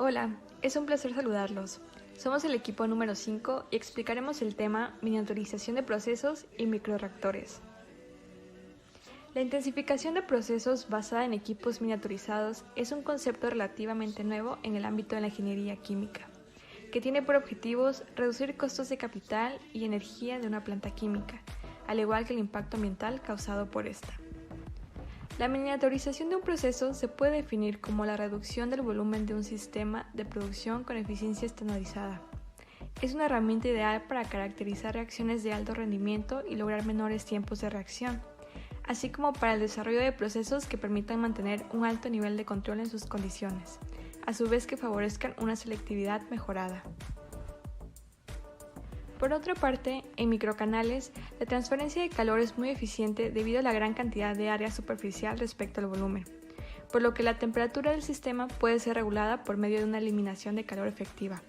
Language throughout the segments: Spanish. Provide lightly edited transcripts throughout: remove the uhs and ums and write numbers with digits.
Hola, es un placer saludarlos. Somos el equipo número 5 y explicaremos el tema miniaturización de procesos y microreactores. La intensificación de procesos basada en equipos miniaturizados es un concepto relativamente nuevo en el ámbito de la ingeniería química, que tiene por objetivos reducir costos de capital y energía de una planta química, al igual que el impacto ambiental causado por esta. La miniaturización de un proceso se puede definir como la reducción del volumen de un sistema de producción con eficiencia estandarizada. Es una herramienta ideal para caracterizar reacciones de alto rendimiento y lograr menores tiempos de reacción, así como para el desarrollo de procesos que permitan mantener un alto nivel de control en sus condiciones, a su vez que favorezcan una selectividad mejorada. Por otra parte, en microcanales, la transferencia de calor es muy eficiente debido a la gran cantidad de área superficial respecto al volumen, por lo que la temperatura del sistema puede ser regulada por medio de una eliminación de calor efectiva,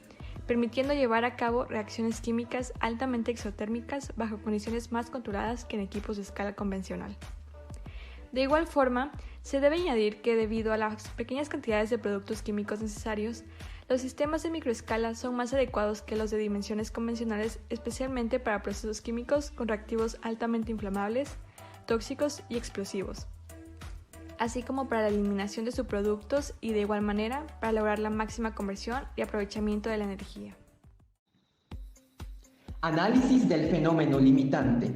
permitiendo llevar a cabo reacciones químicas altamente exotérmicas bajo condiciones más controladas que en equipos de escala convencional. De igual forma, se debe añadir que debido a las pequeñas cantidades de productos químicos necesarios, los sistemas de microescala son más adecuados que los de dimensiones convencionales, especialmente para procesos químicos con reactivos altamente inflamables, tóxicos y explosivos, así como para la eliminación de subproductos y de igual manera para lograr la máxima conversión y aprovechamiento de la energía. Análisis del fenómeno limitante.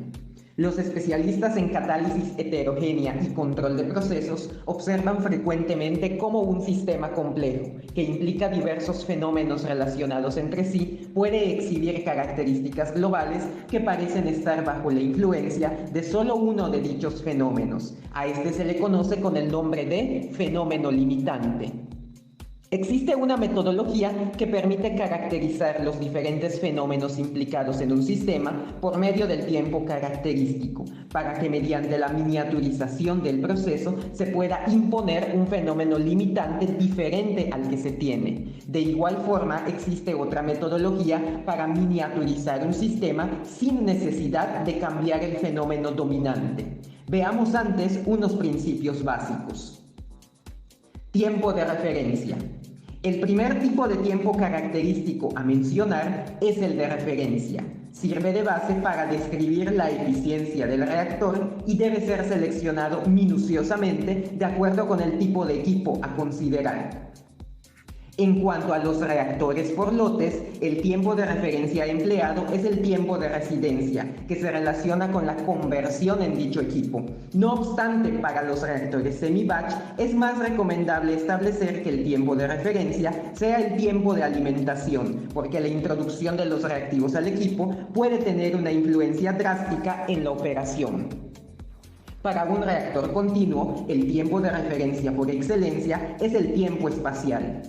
Los especialistas en catálisis heterogénea y control de procesos observan frecuentemente cómo un sistema complejo, que implica diversos fenómenos relacionados entre sí, puede exhibir características globales que parecen estar bajo la influencia de solo uno de dichos fenómenos. A este se le conoce con el nombre de fenómeno limitante. Existe una metodología que permite caracterizar los diferentes fenómenos implicados en un sistema por medio del tiempo característico, para que mediante la miniaturización del proceso se pueda imponer un fenómeno limitante diferente al que se tiene. De igual forma, existe otra metodología para miniaturizar un sistema sin necesidad de cambiar el fenómeno dominante. Veamos antes unos principios básicos. Tiempo de referencia. El primer tipo de tiempo característico a mencionar es el de referencia. Sirve de base para describir la eficiencia del reactor y debe ser seleccionado minuciosamente de acuerdo con el tipo de equipo a considerar. En cuanto a los reactores por lotes, el tiempo de referencia empleado es el tiempo de residencia, que se relaciona con la conversión en dicho equipo. No obstante, para los reactores semi-batch es más recomendable establecer que el tiempo de referencia sea el tiempo de alimentación, porque la introducción de los reactivos al equipo puede tener una influencia drástica en la operación. Para un reactor continuo, el tiempo de referencia por excelencia es el tiempo espacial.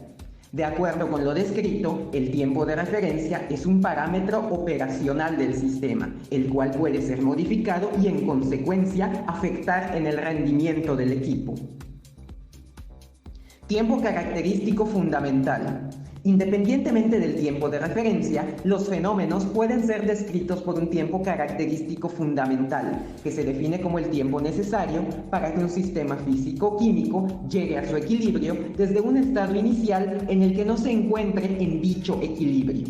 De acuerdo con lo descrito, el tiempo de referencia es un parámetro operacional del sistema, el cual puede ser modificado y en consecuencia afectar en el rendimiento del equipo. Tiempo característico fundamental. Independientemente del tiempo de referencia, los fenómenos pueden ser descritos por un tiempo característico fundamental, que se define como el tiempo necesario para que un sistema físico-químico llegue a su equilibrio desde un estado inicial en el que no se encuentre en dicho equilibrio.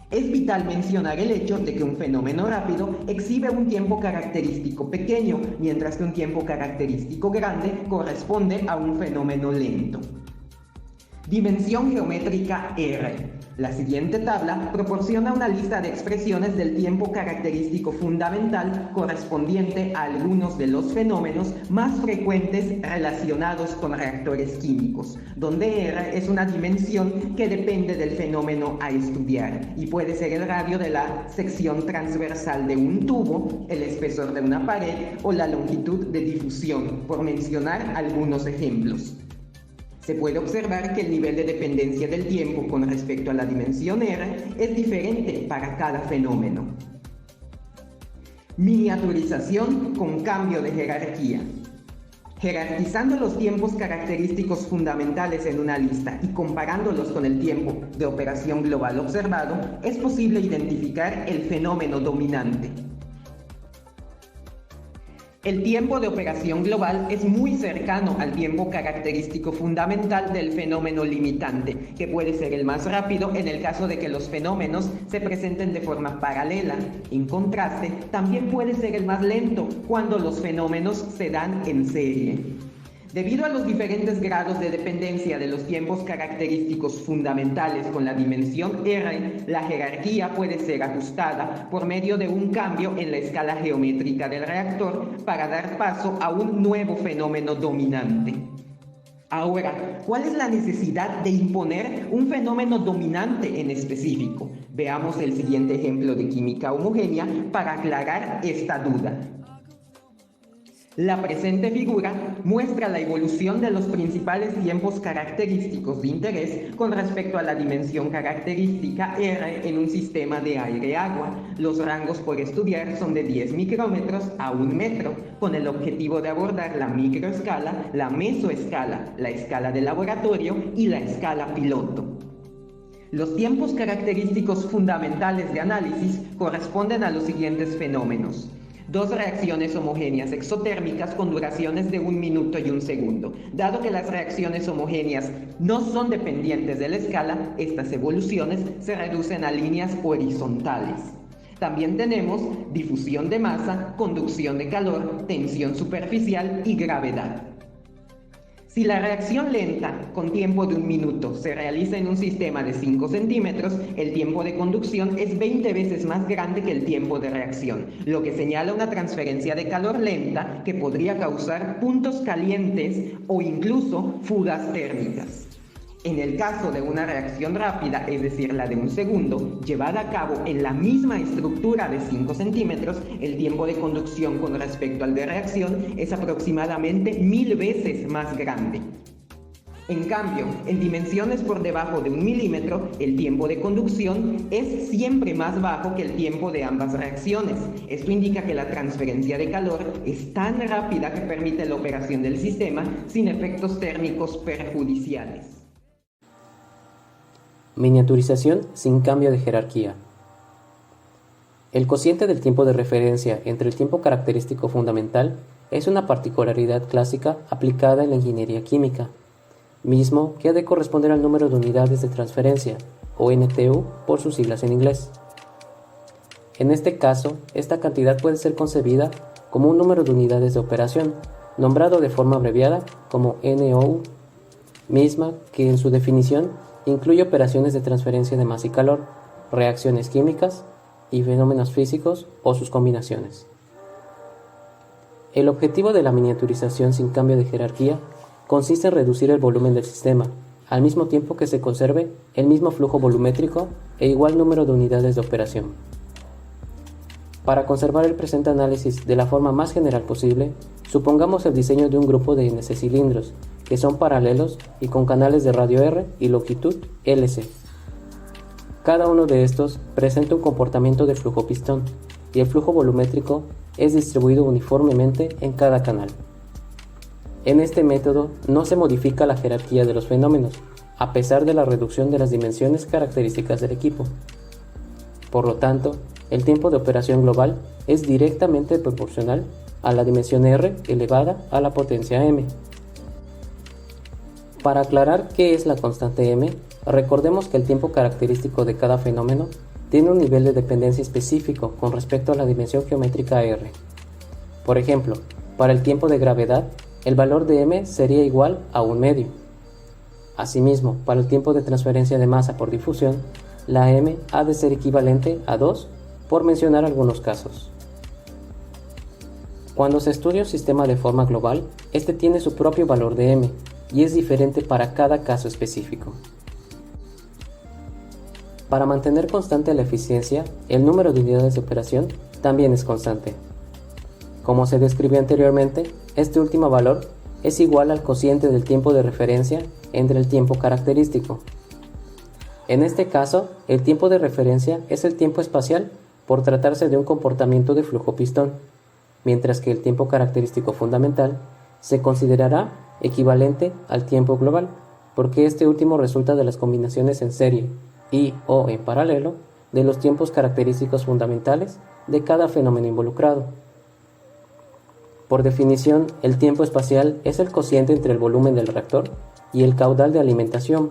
Es vital mencionar el hecho de que un fenómeno rápido exhibe un tiempo característico pequeño, mientras que un tiempo característico grande corresponde a un fenómeno lento. Dimensión geométrica R. La siguiente tabla proporciona una lista de expresiones del tiempo característico fundamental correspondiente a algunos de los fenómenos más frecuentes relacionados con reactores químicos, donde R es una dimensión que depende del fenómeno a estudiar y puede ser el radio de la sección transversal de un tubo, el espesor de una pared o la longitud de difusión, por mencionar algunos ejemplos. Se puede observar que el nivel de dependencia del tiempo con respecto a la dimensión R es diferente para cada fenómeno. Miniaturización con cambio de jerarquía. Jerarquizando los tiempos característicos fundamentales en una lista y comparándolos con el tiempo de operación global observado, es posible identificar el fenómeno dominante. El tiempo de operación global es muy cercano al tiempo característico fundamental del fenómeno limitante, que puede ser el más rápido en el caso de que los fenómenos se presenten de forma paralela. En contraste, también puede ser el más lento cuando los fenómenos se dan en serie. Debido a los diferentes grados de dependencia de los tiempos característicos fundamentales con la dimensión R, la jerarquía puede ser ajustada por medio de un cambio en la escala geométrica del reactor para dar paso a un nuevo fenómeno dominante. Ahora, ¿cuál es la necesidad de imponer un fenómeno dominante en específico? Veamos el siguiente ejemplo de química homogénea para aclarar esta duda. La presente figura muestra la evolución de los principales tiempos característicos de interés con respecto a la dimensión característica R en un sistema de aire-agua. Los rangos por estudiar son de 10 micrómetros a 1 metro, con el objetivo de abordar la microescala, la mesoescala, la escala de laboratorio y la escala piloto. Los tiempos característicos fundamentales de análisis corresponden a los siguientes fenómenos. Dos reacciones homogéneas exotérmicas con duraciones de 1 minuto y 1 segundo. Dado que las reacciones homogéneas no son dependientes de la escala, estas evoluciones se reducen a líneas horizontales. También tenemos difusión de masa, conducción de calor, tensión superficial y gravedad. Si la reacción lenta, con tiempo de 1 minuto, se realiza en un sistema de 5 centímetros, el tiempo de conducción es 20 veces más grande que el tiempo de reacción, lo que señala una transferencia de calor lenta que podría causar puntos calientes o incluso fugas térmicas. En el caso de una reacción rápida, es decir, la de 1 segundo, llevada a cabo en la misma estructura de 5 centímetros, el tiempo de conducción con respecto al de reacción es aproximadamente 1000 veces más grande. En cambio, en dimensiones por debajo de 1 milímetro, el tiempo de conducción es siempre más bajo que el tiempo de ambas reacciones. Esto indica que la transferencia de calor es tan rápida que permite la operación del sistema sin efectos térmicos perjudiciales. Miniaturización sin cambio de jerarquía. El cociente del tiempo de referencia entre el tiempo característico fundamental es una particularidad clásica aplicada en la ingeniería química, mismo que ha de corresponder al número de unidades de transferencia, o NTU por sus siglas en inglés. En este caso, esta cantidad puede ser concebida como un número de unidades de operación, nombrado de forma abreviada como NOU, misma que en su definición incluye operaciones de transferencia de masa y calor, reacciones químicas y fenómenos físicos o sus combinaciones. El objetivo de la miniaturización sin cambio de jerarquía consiste en reducir el volumen del sistema, al mismo tiempo que se conserve el mismo flujo volumétrico e igual número de unidades de operación. Para conservar el presente análisis de la forma más general posible, supongamos el diseño de un grupo de NC cilindros que son paralelos y con canales de radio R y longitud LC. Cada uno de estos presenta un comportamiento de flujo pistón y el flujo volumétrico es distribuido uniformemente en cada canal. En este método no se modifica la jerarquía de los fenómenos, a pesar de la reducción de las dimensiones características del equipo. Por lo tanto, el tiempo de operación global es directamente proporcional a la dimensión R elevada a la potencia m. Para aclarar qué es la constante m, recordemos que el tiempo característico de cada fenómeno tiene un nivel de dependencia específico con respecto a la dimensión geométrica r. Por ejemplo, para el tiempo de gravedad, el valor de m sería igual a 1 medio. Asimismo, para el tiempo de transferencia de masa por difusión, la m ha de ser equivalente a 2, por mencionar algunos casos. Cuando se estudia un sistema de forma global, este tiene su propio valor de m, y es diferente para cada caso específico. Para mantener constante la eficiencia, el número de unidades de operación también es constante. Como se describió anteriormente, este último valor es igual al cociente del tiempo de referencia entre el tiempo característico. En este caso, el tiempo de referencia es el tiempo espacial por tratarse de un comportamiento de flujo pistón, mientras que el tiempo característico fundamental se considerará equivalente al tiempo global, porque este último resulta de las combinaciones en serie y o en paralelo de los tiempos característicos fundamentales de cada fenómeno involucrado. Por definición, el tiempo espacial es el cociente entre el volumen del reactor y el caudal de alimentación,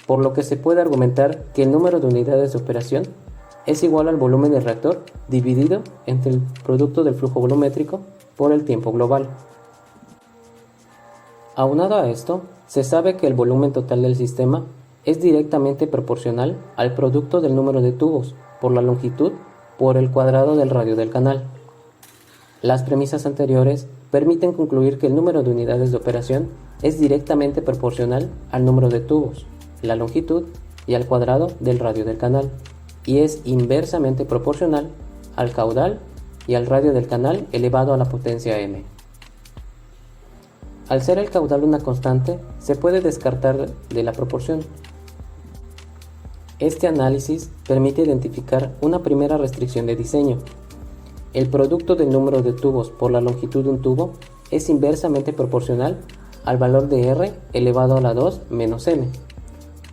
por lo que se puede argumentar que el número de unidades de operación es igual al volumen del reactor dividido entre el producto del flujo volumétrico por el tiempo global. Aunado a esto, se sabe que el volumen total del sistema es directamente proporcional al producto del número de tubos por la longitud por el cuadrado del radio del canal. Las premisas anteriores permiten concluir que el número de unidades de operación es directamente proporcional al número de tubos, la longitud y al cuadrado del radio del canal, y es inversamente proporcional al caudal y al radio del canal elevado a la potencia m. Al ser el caudal una constante, se puede descartar de la proporción. Este análisis permite identificar una primera restricción de diseño. El producto del número de tubos por la longitud de un tubo es inversamente proporcional al valor de R elevado a la 2 menos m,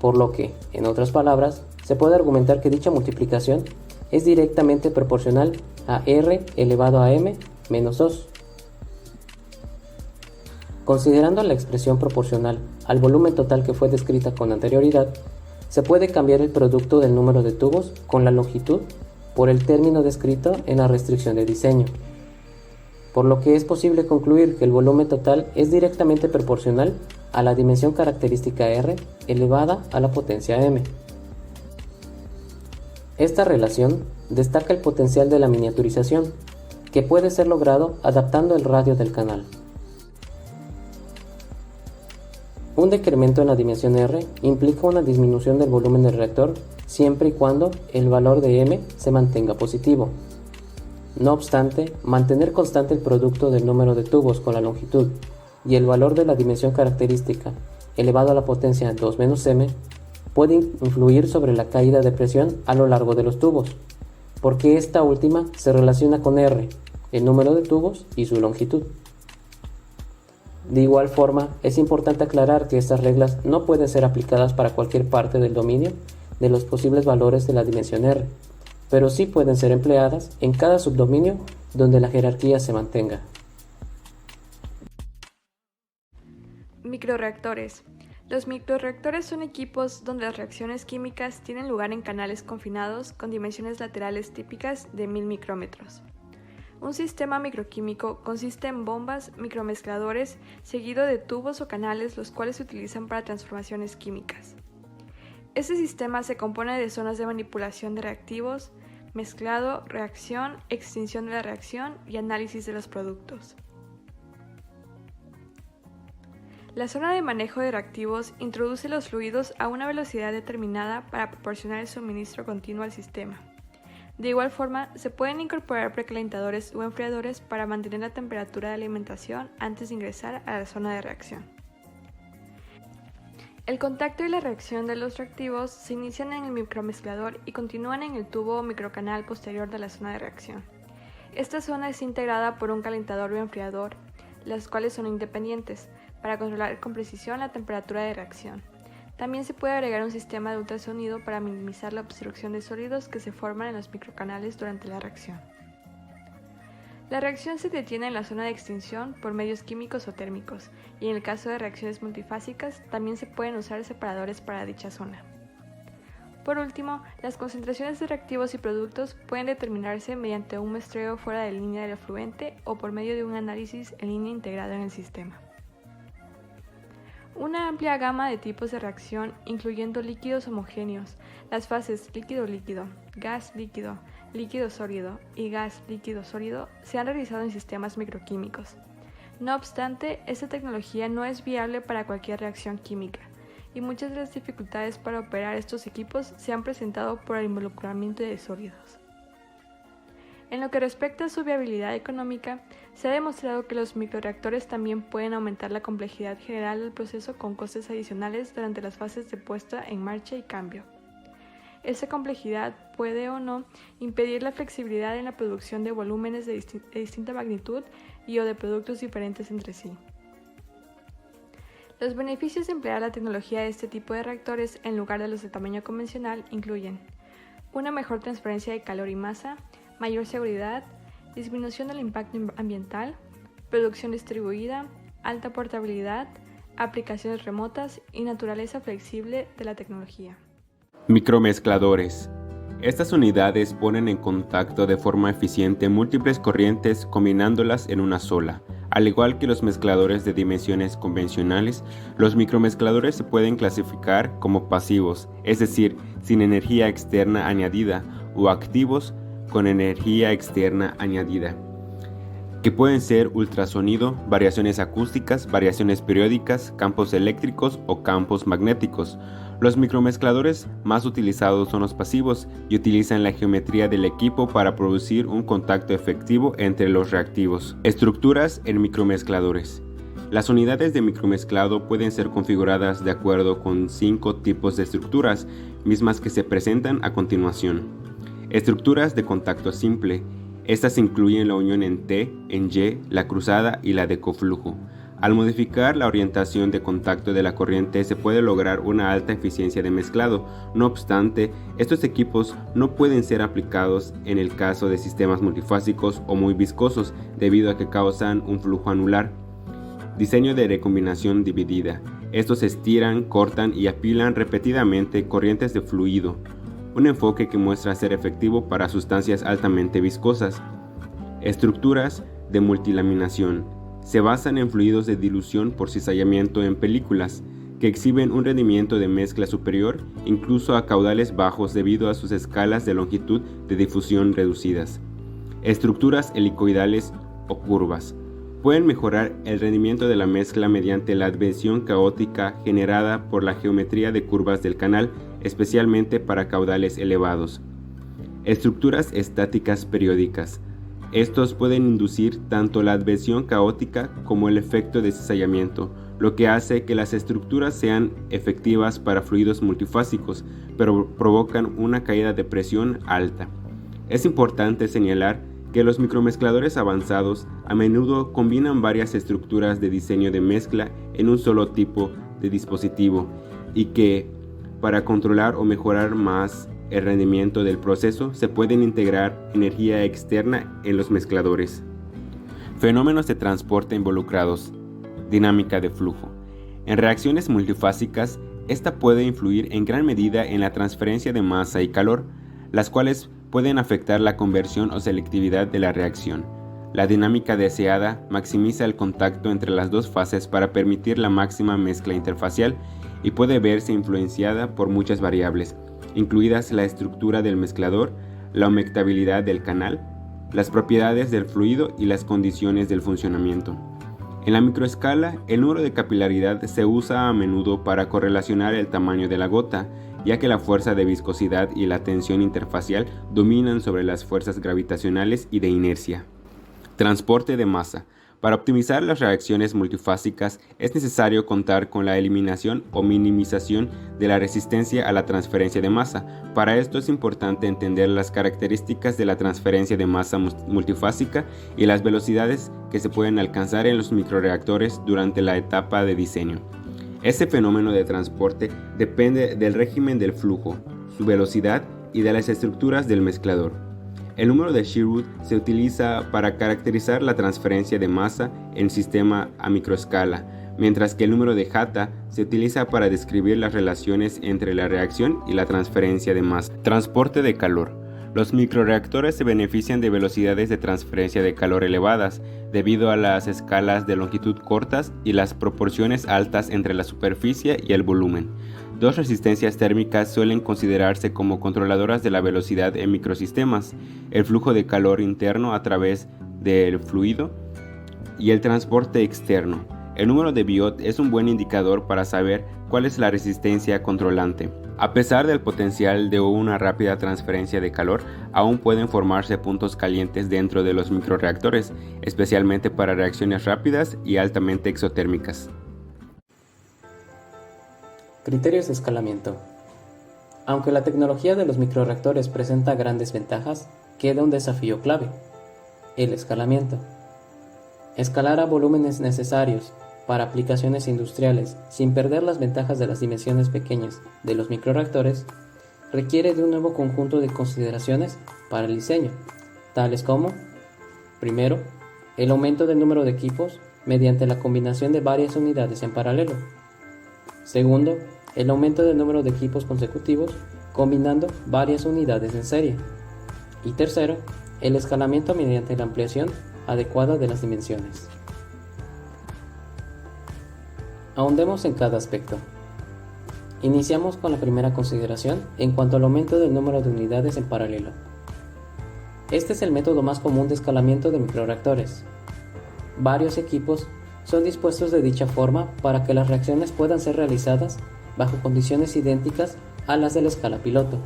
por lo que, en otras palabras, se puede argumentar que dicha multiplicación es directamente proporcional a R elevado a m menos 2. Considerando la expresión proporcional al volumen total que fue descrita con anterioridad, se puede cambiar el producto del número de tubos con la longitud por el término descrito en la restricción de diseño, por lo que es posible concluir que el volumen total es directamente proporcional a la dimensión característica R elevada a la potencia m. Esta relación destaca el potencial de la miniaturización, que puede ser logrado adaptando el radio del canal. Un decremento en la dimensión R implica una disminución del volumen del reactor siempre y cuando el valor de m se mantenga positivo. No obstante, mantener constante el producto del número de tubos con la longitud y el valor de la dimensión característica elevado a la potencia 2 menos m puede influir sobre la caída de presión a lo largo de los tubos, porque esta última se relaciona con R, el número de tubos y su longitud. De igual forma, es importante aclarar que estas reglas no pueden ser aplicadas para cualquier parte del dominio de los posibles valores de la dimensión R, pero sí pueden ser empleadas en cada subdominio donde la jerarquía se mantenga. Microreactores. Los microreactores son equipos donde las reacciones químicas tienen lugar en canales confinados con dimensiones laterales típicas de 1000 micrómetros. Un sistema microquímico consiste en bombas, micromezcladores, seguido de tubos o canales los cuales se utilizan para transformaciones químicas. Este sistema se compone de zonas de manipulación de reactivos, mezclado, reacción, extinción de la reacción y análisis de los productos. La zona de manejo de reactivos introduce los fluidos a una velocidad determinada para proporcionar el suministro continuo al sistema. De igual forma, se pueden incorporar precalentadores o enfriadores para mantener la temperatura de alimentación antes de ingresar a la zona de reacción. El contacto y la reacción de los reactivos se inician en el micromezclador y continúan en el tubo o microcanal posterior de la zona de reacción. Esta zona es integrada por un calentador o enfriador, las cuales son independientes, para controlar con precisión la temperatura de reacción. También se puede agregar un sistema de ultrasonido para minimizar la obstrucción de sólidos que se forman en los microcanales durante la reacción. La reacción se detiene en la zona de extinción por medios químicos o térmicos, y en el caso de reacciones multifásicas también se pueden usar separadores para dicha zona. Por último, las concentraciones de reactivos y productos pueden determinarse mediante un muestreo fuera de línea del efluente o por medio de un análisis en línea integrado en el sistema. Una amplia gama de tipos de reacción, incluyendo líquidos homogéneos, las fases líquido-líquido, gas-líquido, líquido-sólido y gas-líquido-sólido, se han realizado en sistemas microquímicos. No obstante, esta tecnología no es viable para cualquier reacción química, y muchas de las dificultades para operar estos equipos se han presentado por el involucramiento de sólidos. En lo que respecta a su viabilidad económica, se ha demostrado que los microreactores también pueden aumentar la complejidad general del proceso con costes adicionales durante las fases de puesta en marcha y cambio. Esta complejidad puede o no impedir la flexibilidad en la producción de volúmenes de distinta magnitud y o de productos diferentes entre sí. Los beneficios de emplear la tecnología de este tipo de reactores en lugar de los de tamaño convencional incluyen una mejor transferencia de calor y masa, mayor seguridad, disminución del impacto ambiental, producción distribuida, alta portabilidad, aplicaciones remotas y naturaleza flexible de la tecnología. Micromezcladores. Estas unidades ponen en contacto de forma eficiente múltiples corrientes combinándolas en una sola. Al igual que los mezcladores de dimensiones convencionales, los micromezcladores se pueden clasificar como pasivos, es decir, sin energía externa añadida, o activos con energía externa añadida, que pueden ser ultrasonido, variaciones acústicas, variaciones periódicas, campos eléctricos o campos magnéticos. Los micromezcladores más utilizados son los pasivos y utilizan la geometría del equipo para producir un contacto efectivo entre los reactivos. Estructuras en micromezcladores. Las unidades de micromezclado pueden ser configuradas de acuerdo con 5 tipos de estructuras, mismas que se presentan a continuación. Estructuras de contacto simple. Estas incluyen la unión en T, en Y, la cruzada y la de coflujo. Al modificar la orientación de contacto de la corriente se puede lograr una alta eficiencia de mezclado. No obstante, estos equipos no pueden ser aplicados en el caso de sistemas multifásicos o muy viscosos debido a que causan un flujo anular. Diseño de recombinación dividida. Estos estiran, cortan y apilan repetidamente corrientes de fluido. Un enfoque que muestra ser efectivo para sustancias altamente viscosas. Estructuras de multilaminación. Se basan en fluidos de dilución por cizallamiento en películas, que exhiben un rendimiento de mezcla superior incluso a caudales bajos debido a sus escalas de longitud de difusión reducidas. Estructuras helicoidales o curvas. Pueden mejorar el rendimiento de la mezcla mediante la advención caótica generada por la geometría de curvas del canal, especialmente para caudales elevados. Estructuras estáticas periódicas. Estos pueden inducir tanto la advención caótica como el efecto de cizallamiento, lo que hace que las estructuras sean efectivas para fluidos multifásicos, pero provocan una caída de presión alta. Es importante señalar que los micromezcladores avanzados a menudo combinan varias estructuras de diseño de mezcla en un solo tipo de dispositivo y que, para controlar o mejorar más el rendimiento del proceso, se pueden integrar energía externa en los mezcladores. Fenómenos de transporte involucrados. Dinámica de flujo. En reacciones multifásicas, esta puede influir en gran medida en la transferencia de masa y calor, las cuales pueden afectar la conversión o selectividad de la reacción. La dinámica deseada maximiza el contacto entre las dos fases para permitir la máxima mezcla interfacial y puede verse influenciada por muchas variables, incluidas la estructura del mezclador, la humectabilidad del canal, las propiedades del fluido y las condiciones del funcionamiento. En la microescala, el número de capilaridad se usa a menudo para correlacionar el tamaño de la gota, ya que la fuerza de viscosidad y la tensión interfacial dominan sobre las fuerzas gravitacionales y de inercia. Transporte de masa. Para optimizar las reacciones multifásicas es necesario contar con la eliminación o minimización de la resistencia a la transferencia de masa. Para esto es importante entender las características de la transferencia de masa multifásica y las velocidades que se pueden alcanzar en los microreactores durante la etapa de diseño. Este fenómeno de transporte depende del régimen del flujo, su velocidad y de las estructuras del mezclador. El número de Sherwood se utiliza para caracterizar la transferencia de masa en sistema a microescala, mientras que el número de Hatta se utiliza para describir las relaciones entre la reacción y la transferencia de masa. Transporte de calor. Los microreactores se benefician de velocidades de transferencia de calor elevadas, debido a las escalas de longitud cortas y las proporciones altas entre la superficie y el volumen. Dos resistencias térmicas suelen considerarse como controladoras de la velocidad en microsistemas: el flujo de calor interno a través del fluido y el transporte externo. El número de Biot es un buen indicador para saber cuál es la resistencia controlante. A pesar del potencial de una rápida transferencia de calor, aún pueden formarse puntos calientes dentro de los microreactores, especialmente para reacciones rápidas y altamente exotérmicas. Criterios de escalamiento. Aunque la tecnología de los microreactores presenta grandes ventajas, queda un desafío clave: el escalamiento. Escalar a volúmenes necesarios para aplicaciones industriales sin perder las ventajas de las dimensiones pequeñas de los microreactores requiere de un nuevo conjunto de consideraciones para el diseño, tales como: primero, el aumento del número de equipos mediante la combinación de varias unidades en paralelo. Segundo, el aumento del número de equipos consecutivos combinando varias unidades en serie. Y tercero, el escalamiento mediante la ampliación adecuada de las dimensiones. Ahondemos en cada aspecto. Iniciamos con la primera consideración en cuanto al aumento del número de unidades en paralelo. Este es el método más común de escalamiento de microreactores. Varios equipos son dispuestos de dicha forma para que las reacciones puedan ser realizadas bajo condiciones idénticas a las de la escala piloto.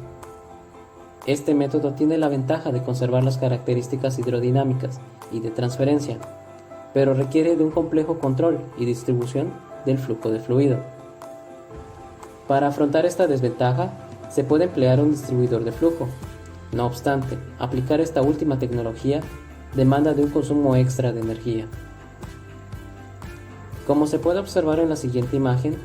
Este método tiene la ventaja de conservar las características hidrodinámicas y de transferencia, pero requiere de un complejo control y distribución del flujo de fluido. Para afrontar esta desventaja, se puede emplear un distribuidor de flujo. No obstante, aplicar esta última tecnología demanda de un consumo extra de energía. Como se puede observar en la siguiente imagen,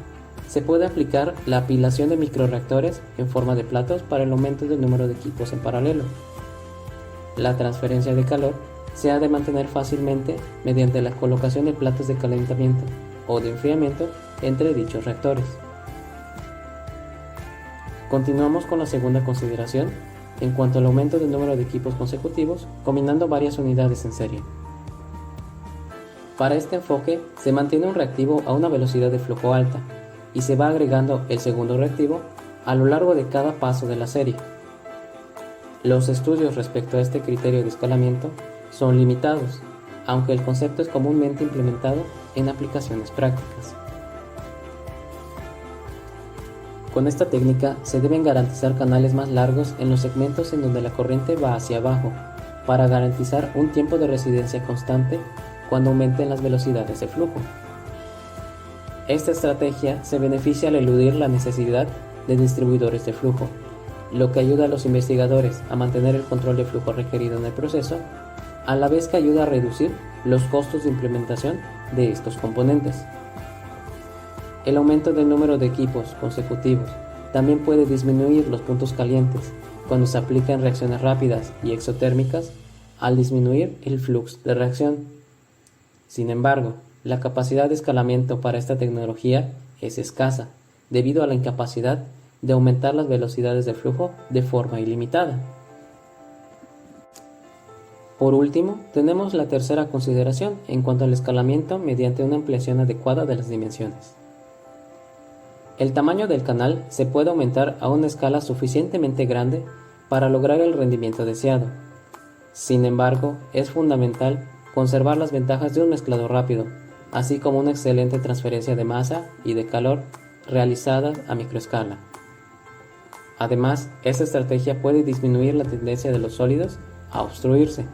se puede aplicar la apilación de microreactores en forma de platos para el aumento del número de equipos en paralelo. La transferencia de calor se ha de mantener fácilmente mediante la colocación de platos de calentamiento o de enfriamiento entre dichos reactores. Continuamos con la segunda consideración en cuanto al aumento del número de equipos consecutivos combinando varias unidades en serie. Para este enfoque se mantiene un reactivo a una velocidad de flujo alta y se va agregando el segundo reactivo a lo largo de cada paso de la serie. Los estudios respecto a este criterio de escalamiento son limitados, aunque el concepto es comúnmente implementado en aplicaciones prácticas. Con esta técnica se deben garantizar canales más largos en los segmentos en donde la corriente va hacia abajo, para garantizar un tiempo de residencia constante cuando aumenten las velocidades de flujo. Esta estrategia se beneficia al eludir la necesidad de distribuidores de flujo, lo que ayuda a los investigadores a mantener el control de flujo requerido en el proceso, a la vez que ayuda a reducir los costos de implementación de estos componentes. El aumento del número de equipos consecutivos también puede disminuir los puntos calientes cuando se aplican reacciones rápidas y exotérmicas al disminuir el flujo de reacción. Sin embargo, la capacidad de escalamiento para esta tecnología es escasa debido a la incapacidad de aumentar las velocidades de flujo de forma ilimitada. Por último, tenemos la tercera consideración en cuanto al escalamiento mediante una ampliación adecuada de las dimensiones. El tamaño del canal se puede aumentar a una escala suficientemente grande para lograr el rendimiento deseado. Sin embargo, es fundamental conservar las ventajas de un mezclador rápido, así como una excelente transferencia de masa y de calor realizada a microescala. Además, esta estrategia puede disminuir la tendencia de los sólidos a obstruirse.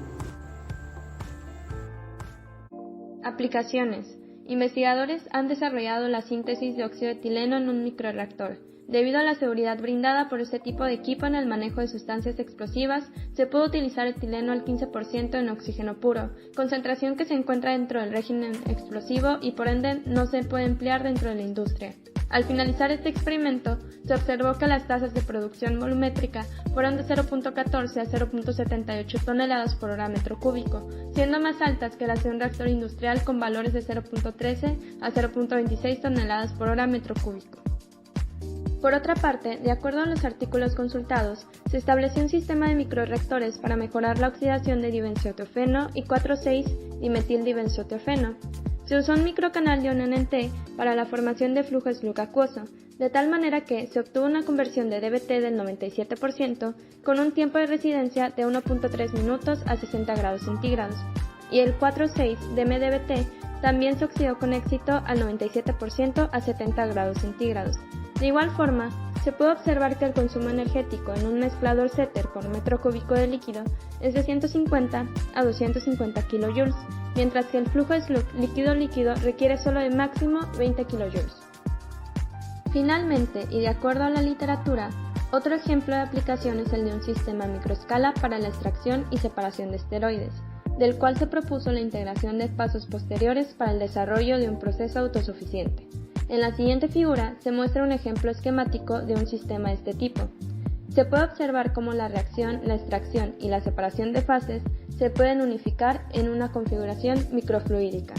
Aplicaciones. Investigadores han desarrollado la síntesis de óxido de etileno en un microreactor. Debido a la seguridad brindada por este tipo de equipo en el manejo de sustancias explosivas, se puede utilizar etileno al 15% en oxígeno puro, concentración que se encuentra dentro del régimen explosivo y por ende no se puede emplear dentro de la industria. Al finalizar este experimento, se observó que las tasas de producción volumétrica fueron de 0.14 a 0.78 toneladas por hora metro cúbico, siendo más altas que las de un reactor industrial con valores de 0.13 a 0.26 toneladas por hora metro cúbico. Por otra parte, de acuerdo a los artículos consultados, se estableció un sistema de microreactores para mejorar la oxidación de dibenzotiofeno y 4,6-dimetildibenzotiofeno. Se usó un microcanal de unión en T para la formación de flujo glucoso, de tal manera que se obtuvo una conversión de DBT del 97% con un tiempo de residencia de 1.3 minutos a 60 grados centígrados, y el 4,6-DMDBT también se oxidó con éxito al 97% a 70 grados centígrados. De igual forma, se puede observar que el consumo energético en un mezclador Setter por metro cúbico de líquido es de 150 a 250 kJ, mientras que el flujo líquido-líquido requiere solo de máximo 20 kJ. Finalmente, y de acuerdo a la literatura, otro ejemplo de aplicación es el de un sistema microescala para la extracción y separación de esteroides, del cual se propuso la integración de pasos posteriores para el desarrollo de un proceso autosuficiente. En la siguiente figura se muestra un ejemplo esquemático de un sistema de este tipo. Se puede observar cómo la reacción, la extracción y la separación de fases se pueden unificar en una configuración microfluídica.